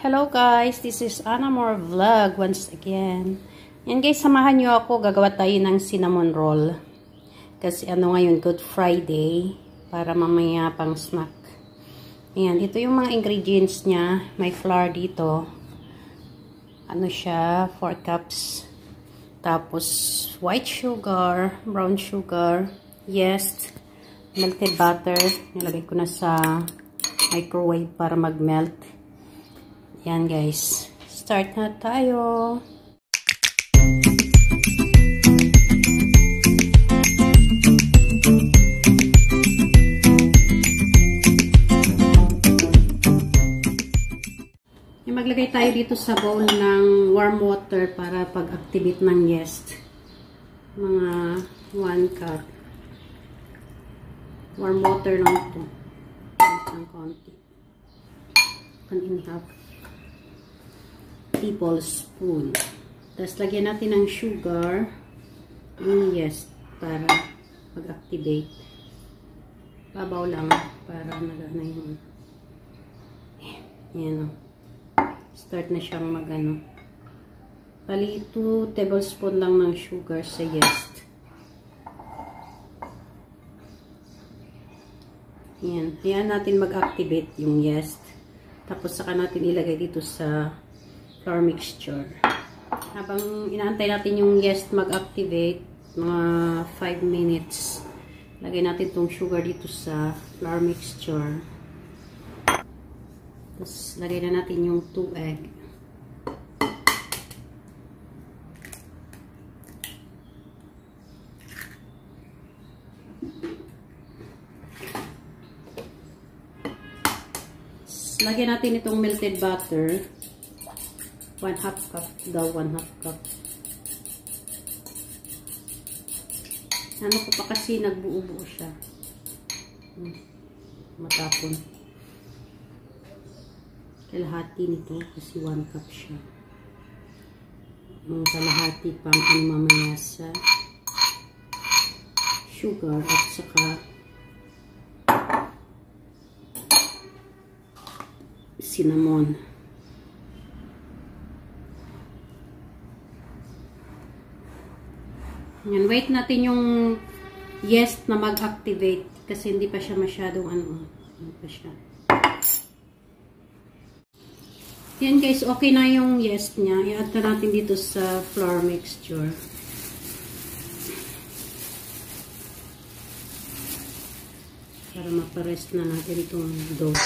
Hello guys, this is Anna More Vlog once again. Yan guys, samahan nyo ako, gagawa tayo ng cinnamon roll. Kasi ano ngayon, Good Friday, para mamaya pang snack. Ayan, ito yung mga ingredients niya. May flour dito. Ano siya, 4 cups. Tapos, white sugar, brown sugar, yeast, melted butter. Nilagay ko na sa microwave para mag-melt. Yan guys, start na tayo. Maglagay tayo dito sa bowl ng warm water para pag-activate ng yeast. Mga 1 cup. Warm water lang ito. Isang konti. 1.5 tablespoon. Tapos lagyan natin ng sugar, yung yeast para mag-activate. Babaw lang para nagana yung yan o. Start na siyang magano. Bali 2 tablespoon lang ng sugar sa yeast. Yan. Yan natin mag-activate yung yeast. Tapos saka natin ilagay dito sa flour mixture. Habang inaantay natin yung yeast mag-activate, mga 5 minutes, lagay natin itong sugar dito sa flour mixture. Tapos lagay na natin yung 2 egg. Lagyan natin itong melted butter. 1/2 cup daw, 1/2 cup. Ano ko pa kasi nagbuo-buo siya. Matapon. Kalahati nito kasi 1 cup siya. Ang kalahati pang ano mamaya sa sugar at saka cinnamon. Yan, wait natin yung yeast na mag-activate kasi hindi pa siya masyadong ano, hindi pa siya. Yan guys, okay na yung yeast niya. I-add na natin dito sa flour mixture. Para maparest na natin itong dough.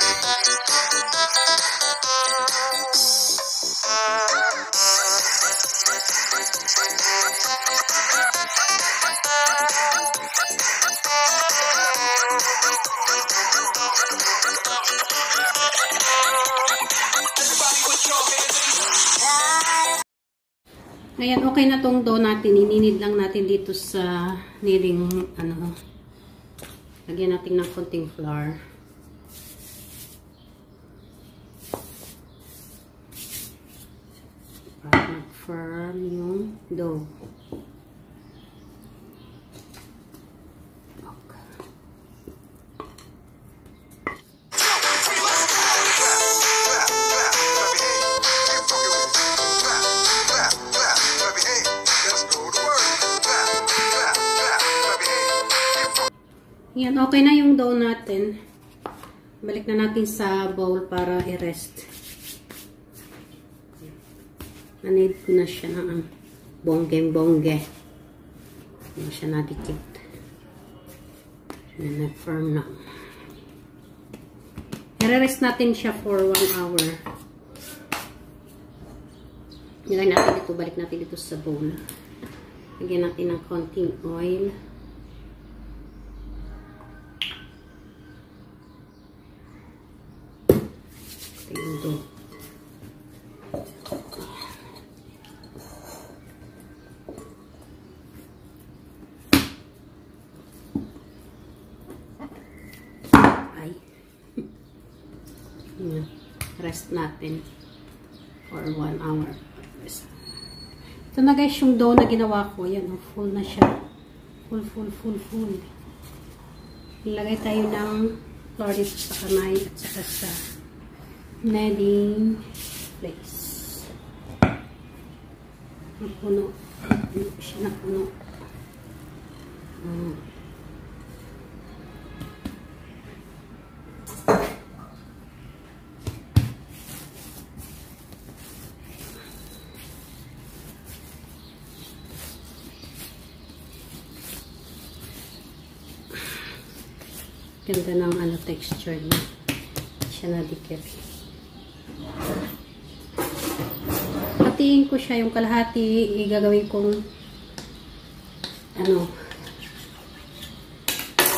Ayan, okay na tong dough natin. Ininid lang natin dito sa kneading, ano, lagyan natin ng konting flour. Para mag-firm yung dough. Yan, okay na yung dough natin. Balik na natin sa bowl para i-rest. Nanid ko na siya ng bonggeng-bongge. Hindi siya nadikit. Nag-firm na. I-rest natin siya for 1 hour. Nilagay natin ito, balik natin dito sa bowl. Lagyan natin ng konting oil. Ito. Ay. Rest natin for 1 hour. Ito na guys yung dough na ginawa ko. Yan, full na siya. Full. Ilagay tayo ng flour dito sa kamay at saka sa kneading cornflakes. Napuno. Hindi ko siya napuno. Ganda ng texture niya. Siya nadikit. Hatiin ko siya yung kalahati. Igagawin kong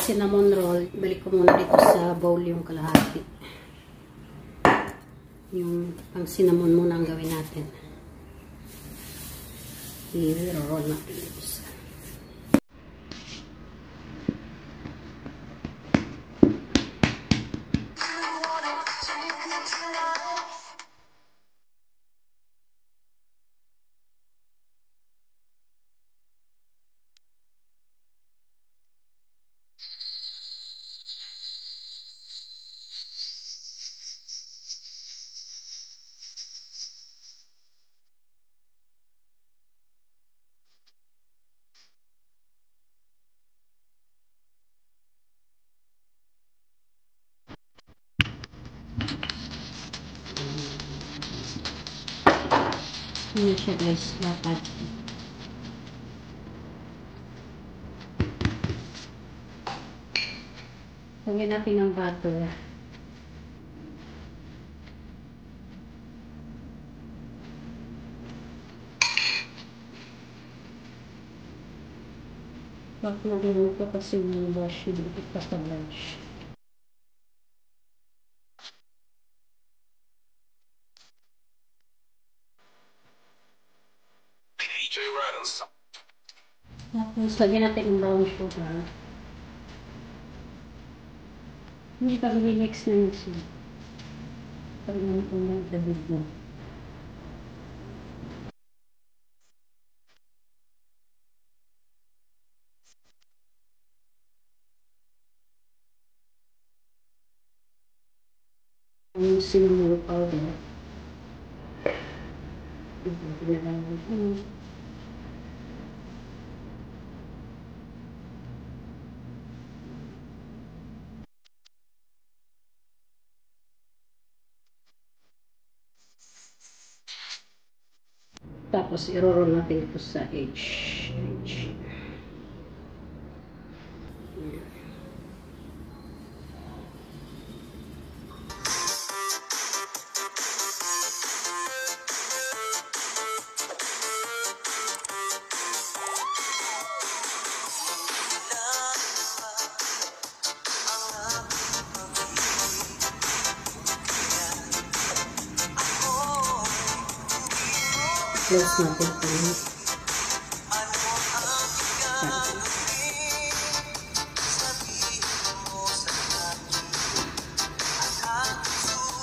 cinnamon roll. Balik ko muna dito sa bowl yung kalahati. Yung pang cinnamon muna ang gawin natin. I-roll natin dito sa yun siya guys, dapat. Lagyan natin ng butter. Bakit naging ko kasi yung wash yung ito sa lunch. Tapos, lagyan natin yung brown sugar. Hindi pa mix na yun siya. Pag naman kung nagdabig mo. Yung cinnamon powder. Tapos, i-roll natin ito sa edge. Close natin ito.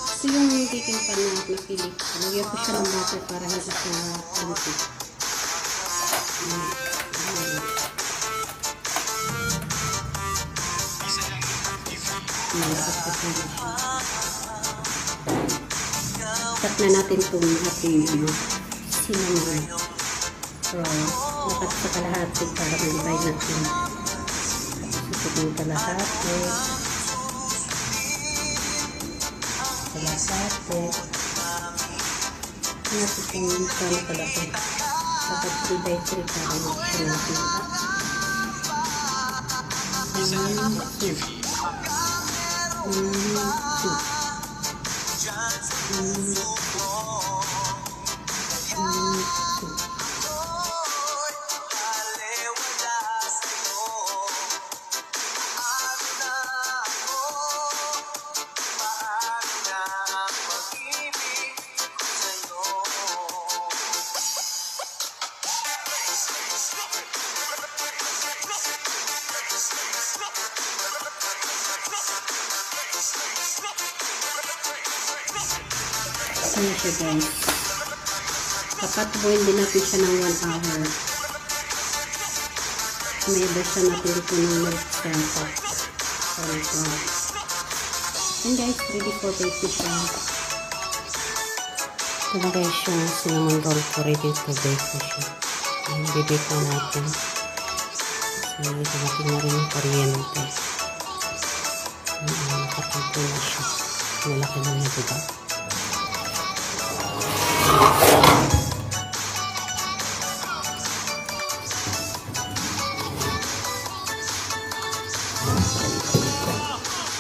Ito yung baking pan na napili. Lagyan ko siya ng butter para hindi siya lumpit. Cut na natin itong ating cinnamon roll. Nakat sa kalahati para mag-divide natin. Ito yung kalahati. Natin yung sana kalahati. Dapat 3 by 3 para mag-share natin. Ano siya guys? Dapat boil din natin siya ng 1 hour. May version natin dito ng milk tempo. And guys, ready for baking siya. Ito na guys yung cinnamon roll ko. Ready to bake na siya. Bibake na natin. So, dumating na rin yung kuryente. Nakatago na siya. Malaki na niya, diba?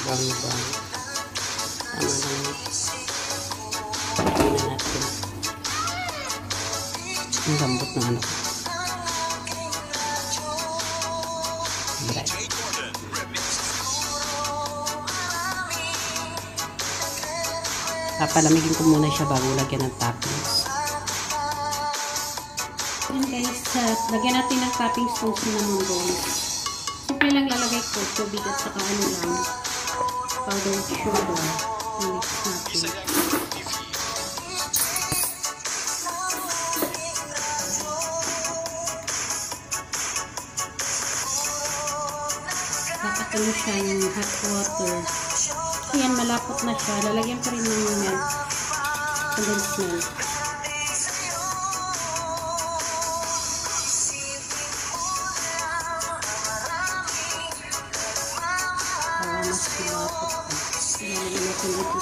Bang-bang. Tama na natin. Pagkain na natin. Ang lambot na ano. Right. Papalamigin ko muna siya bago lagyan ng toppings. Yan guys, lagyan natin ng toppings ng cinnamon rolls. Simple lang lalagay ko, tubig at saka ano lang, powdered sugar. Mix natin. Tatapin mo siya yung hot water. Ayan, malapot na siya. Lalagyan pa rin ng milk. Condensed milk. Para mas malapot pa. Lalagyan natin ito.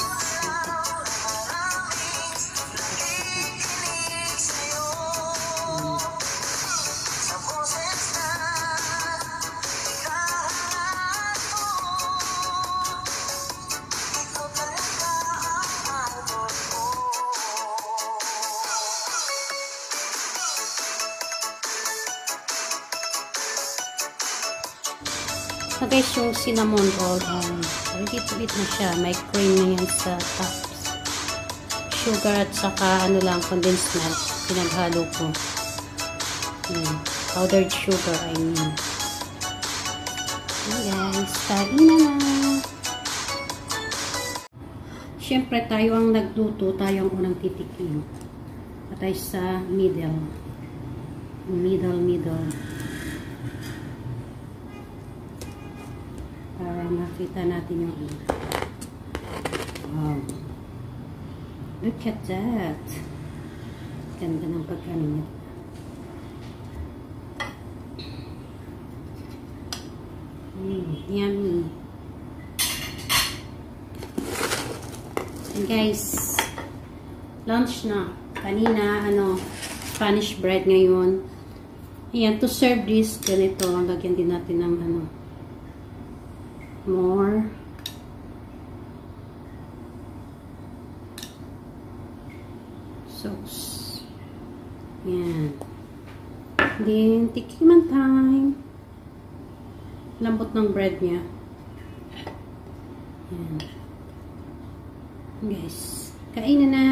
So guys, yung cinnamon roll, ready to eat na siya. May cream na yan sa tops. Sugar at saka ano lang, condensed milk. Pinaghalo ko. Powdered sugar, I mean. Okay guys, kain na na. Siyempre, tayo ang nagluto. Tayo ang unang titikim. Patay sa middle. Middle. Para makita natin yung wow. Look at that. Ganda ng pagkano niya. Yummy. And guys, lunch na. Kanina, Spanish bread ngayon. Ayan, to serve this, ganito. Lagyan din natin ng more sauce. Yan. Then, tikiman time. Lambot ng bread niya. Yan. Guys, kain na na.